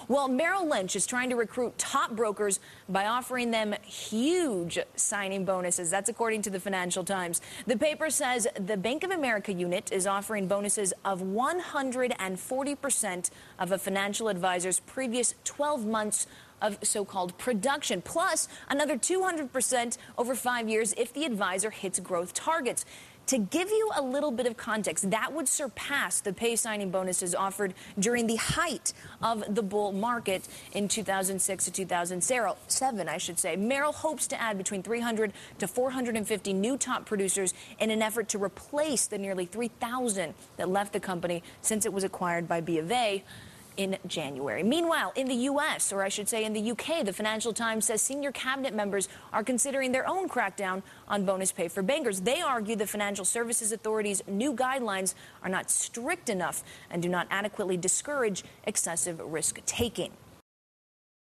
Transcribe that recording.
Well, Merrill Lynch is trying to recruit top brokers by offering them huge signing bonuses. That's according to the Financial Times. The paper says the Bank of America unit is offering bonuses of 140% of a financial advisor's previous 12 months of so-called production, plus another 200% over 5 years if the advisor hits growth targets. To give you a little bit of context, that would surpass the pay signing bonuses offered during the height of the bull market in 2006 to 2007, I should say. Merrill hopes to add between 300 to 450 new top producers in an effort to replace the nearly 3,000 that left the company since it was acquired by B of A in January. Meanwhile, in the U.S., or I should say in the U.K., the Financial Times says senior cabinet members are considering their own crackdown on bonus pay for bankers. They argue the Financial Services Authority's new guidelines are not strict enough and do not adequately discourage excessive risk-taking.